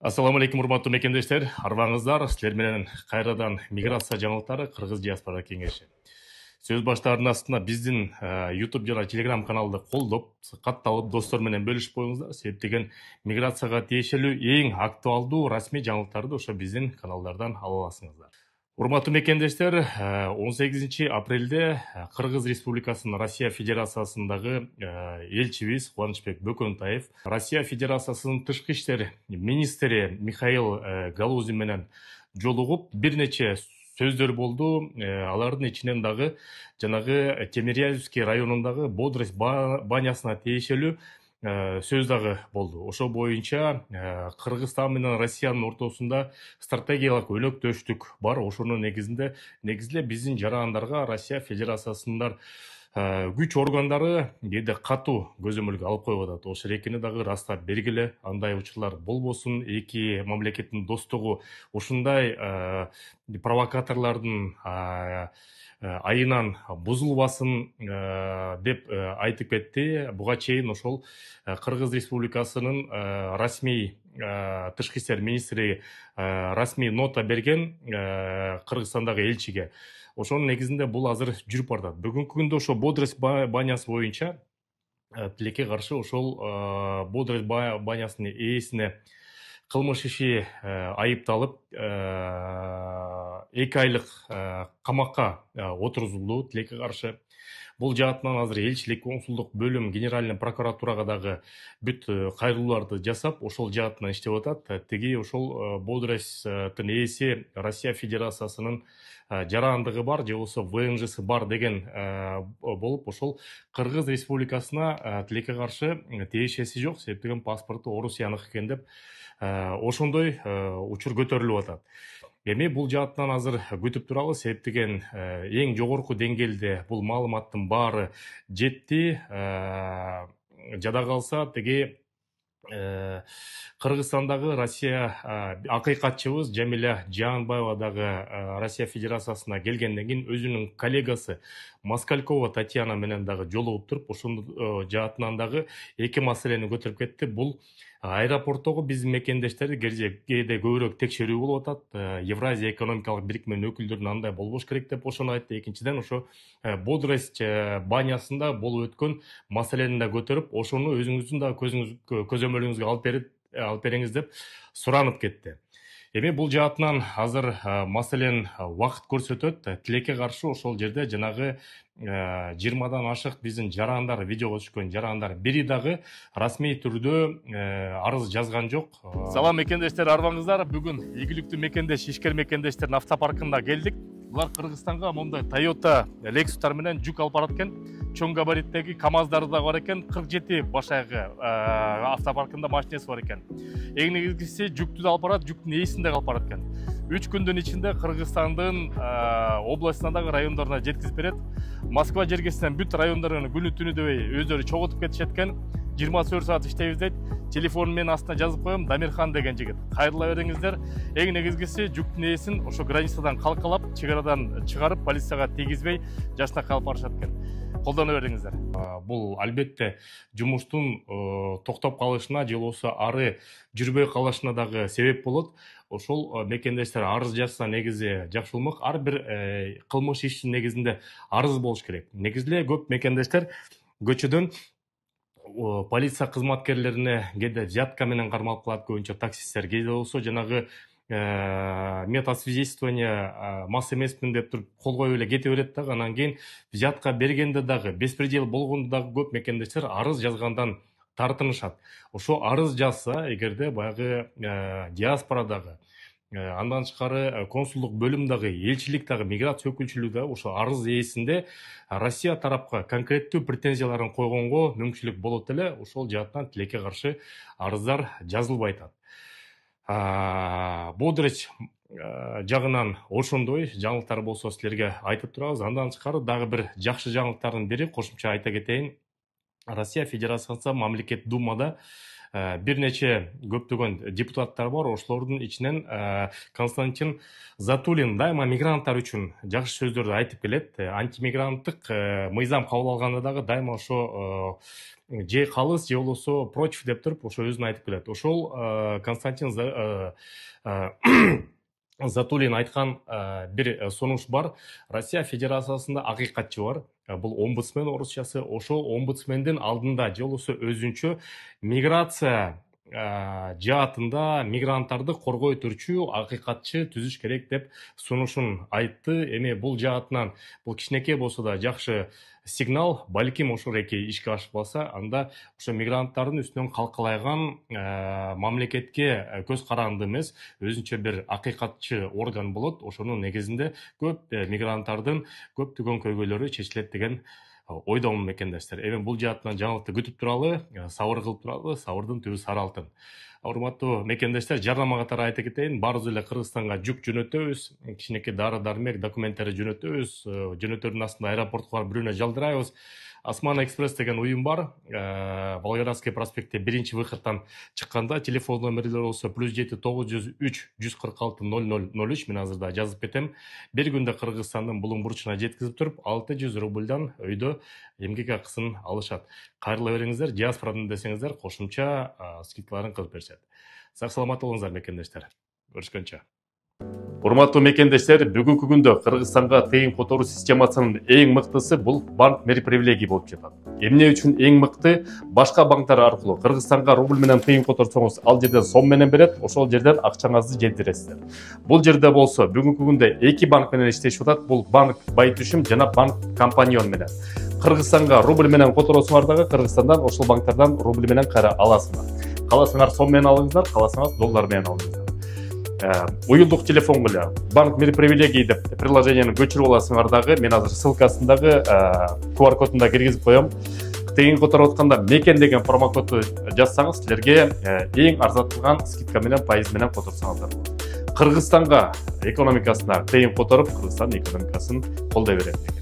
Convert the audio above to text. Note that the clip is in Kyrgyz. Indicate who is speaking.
Speaker 1: Ассаламу алейкум, урматтуу мекендештер. Арбаңыздар, силер менен кайрадан миграция жаңылыктары Кыргыз диаспора кеңеши. Сөз баштарынын астына биздин YouTube жана Telegram каналды колдоп, катталып, достор менен бөлүшүп коюңуздар. Себеп деген миграцияга тиешелүү эң актуалдуу расмий жаңылыктарды ошо биздин каналдардан ала аласыңыздар. Урматтуу мекендештер, 18 апрелде Кыргыз Республикасынын Россия Федерациясындагы элчибиз Кубанычбек Бөкөнтаев Россия Федерациясынын тышкы иштер министри Михаил Галузин менен жолугуп бир нече сөздөр болду. Алардын ичинен дагы жанагы Темирязевский районундагы Бодрость банясына тиешелүү сөз дагы болду. Ошо боюнча Кыргызстан менен Россиянын ортосунда стратегиялык өнөктөштүк бар. Ошонун негизинде биздин жарандарга Россия Федерациясынын күч органдары кээде катуу көзөмөлгө алып коюп атат. Ошол экени дагы ырастап бергиле, андай учурлар болбосун. Эки мамлекеттин достугу ушундай провокаторлордун айынан бузулбасын деп айтып кетти. Буга чейин ошол Кыргыз Республикасынын расмий тышкы иштер министри расмий нота берген Кыргызстандагы элчиге. Ошонун негизинде бул азыр жүрүп бартат. Бүгүнкү күндө ошо Бодрость банясы боюнча тилекке каршы ошол Бодрость банясынын ээсине кылмыш иши айыпталып 2 айлык камакка отургузулду тилекке каршы. Бул жаатынан азыр элчилик, консулдук бөлүм, генеральный прокуратурага дагы бүт кайрылууларды жасап, ошол жаатынан иштеп атат. Тиги ошол Бодросттун ээси Россия Федерациясынын жарандыгы бар, же болбосо ВНЖсы бар деген болуп, ошол Кыргыз Республикасына тилекке каршы тиешеси жок, себеп деген паспорту Орусияныкы экен деп ошондой учур көтөрүлүп атат. Эми бул жаатынан азыр күтүп турабыз, себеп деген эң жогорку деңгээлде бул маалыматтын баары жетти. Жада калса тиги Кыргызстандагы Россия акыйкатчыбыз Жамиля Жаанбаева дагы Россия Федерациясына келгенден кийин өзүнүн коллегасы Москалькова Татьяна менен дагы жолугуп туруп, ошол жаатынан дагы эки маселени көтөрүп кетти. Бул аэропорттогу биздин мекендештерди кээде көбүрөөк текшерүү болуп атат. Евразия экономикалык бирикменин өкүлдөрүнүн андай болбош керек деп ошону айтты. Экинчиден, ошо Бодрость банясында болуп өткөн маселени да көтөрүп, ошону өзүңүздүн да көзөмөлүңүзгө алып бериңиз деп суранып кетти. Эми бул жаатынан азыр маселен убакыт көрсөтөт. Тилекке каршы ошол жерде жанагы 20дан ашык биздин жарандар, видеого түшкөн жарандар бири дагы расмий түрдө арыз жазган жок. Салам мекендештер, арбаңыздар. Бүгүн ийгиликтүү мекендеш, ишкер мекендештердин автопаркында келдик. Булар Кыргызстанга мондай Toyota Lexustар менен жүк алып барат экен. Чоң габариттеги КамАЗдары да бар экен. 47 башайгы автопаркында машинеси бар экен. Эң негизгиси жүктү да алып барат, жүктүн ээсин да алып барат экен. 3 күндүн ичинде Кыргызстандын областындагы райондоруна жеткизип берет. Москва жергесинен бүт райондорун күнү түнү дебей өздөрү чогултуп кетишет экен. 24 саат иштейбиз дейт. Телефонун мен астына жазып коем, Дамирхан деген жигит. Кайрыла бериңиздер. Эң негизгиси жүктүн ээсин ошо границадан калкалап, чегарадан чыгарып, полицияга тийгизбей жашнакка алып барышат экен. Колдоно бериңиздер. Бул албетте жумуштун токтоп калышына же болбосо ары жүрбөй калышына дагы себеп болот. Ошол мекендештер арыз жазса негизи жакшы болмок. Ар бир кылмыш иштин негизинде арыз болуш керек. Негизинде көп мекендештер көчөдөн полиция кызматкерлерине кээде взятка менен кармалып калат, көбүнчө таксисттер. Кээде болсо жанагы метасвидетельствование мас эмесмин деп туруп кол коюп эле кете берет дагы. Анан кийин взятка бергенде дагы, беспредел болгондо дагы көп мекендештер арыз жазгандан тартынышат. Ошо арыз жазса, эгерде баягы диаспорадагы, андан тышкары консулдук бөлүм дагы, элчилик дагы, миграция өкүлчүлүгү дагы ошо арыз ээсинде Россия тарапка конкреттүү претензияларын койгонго мүмкүнчүлүк болот эле. Ошол жааттан тилекке каршы арыздар жазылбай атат. Бодрость жагынан ошондой жаңылыктар болсо силерге айтып турабыз. Андан тышкары дагы бир жакшы жаңылыктардын бири, кошумча айта кетейин. Россия Федерациясы мамлекет Думада бир нече көптөгөн депутаттар бар. Ошолордун ичинен Константин Затулин дайыма мигранттар үчүн жакшы сөздөрдү айтып келет. Антимигранттык мыйзам кабыл алганда дагы дайыма ошо же калыс же болбосо против деп туруп ошо өзүн айтып келет. Ошол Константин Затулин айткан бир сунуш бар. Россия Федерациясында акыйкатчы бар. Бул омбудсмен орусчасы. Ошол омбудсмендин алдында же болбосо өзүнчө миграция жаатында мигранттарды коргой турчу акыйкатчы түзүш керек деп сунушун айтты. Эми бул жаатынан бул кичинекей болсо да жакшы сигнал. Балким ошол эки ишке ашпаса, анда ошо мигранттардын үстүнөн калкалайган мамлекетке көз каранды эмес, өзүнчө бир акыйкатчы орган болот. Ошонун негизинде көп мигранттардын көптөгөн көйгөйлөрү чечилет деген ойдомун мекендештер. Эми бул жааттан жаңылыкты күтүп туралы, сабыр кылып туралы, сабырдын түбү сары алтын. Урматтуу мекендештер, жарнама катары айта кетейин, баарыбыз эле Кыргызстанга жүк жөнөтөбүз, кичинекей дары-дармек документтери жөнөтөбүз, жөнөтөрдүн астында аэропортко барып бирөөнө жалдырайбыз. Осман Экспресс деген уюм бар. Волгоградский проспектте биринчи выходтан чыкканда телефон номерлери болсо +7 903 146 0003, мен азырда жазып кетем. Бир күндө Кыргызстандын булуң бурчуна жеткизип туруп 600 рубльдан өйдө эмгек акысын алышат. Кайрыла бериңиздер, диаспорадан десеңиздер кошумча скидкаларын кылып беришет. Сак саламат болуңуздар мекендештер. Көрүшкөнчө. Урматтуу мекендештер, бүгүнкү күндө Кыргызстанга тыйын которуу системасынын эң мыктысы бул банк мер привилегий болуп жатат. Эмне үчүн эң мыкты? Башка банктар аркылуу Кыргызстанга рубль менен тыйын которсоңуз, ал жерден сом менен берет, ошол жерден акчаңызды жетиресиздер. Бул жерде болсо бүгүнкү күндө эки банк менен иштешип атат. Бул банк Байтүшүм жана банк Компаньон менен. Кыргызстанга рубль менен которосуңар дагы Кыргызстандан ошол банктардан рубль менен кайра аласыңар. Каласаңар сом менен алыңыздар, каласаңар доллар менен алыңыздар. Уюлдук телефон эле банк мер привилегий деп приложениени көчүрүп аласыңар дагы. Мен азыр ссылкасындагы QR кодунда киргизип коем. Тыйын которуп атканда мекен деген промокодду жазсаңыз, силерге эң арзатылган скидка менен пайыз менен которсоңуздар болот. Кыргызстанга экономикасына тыйын которуп, Кыргызстан экономикасын колдой берет.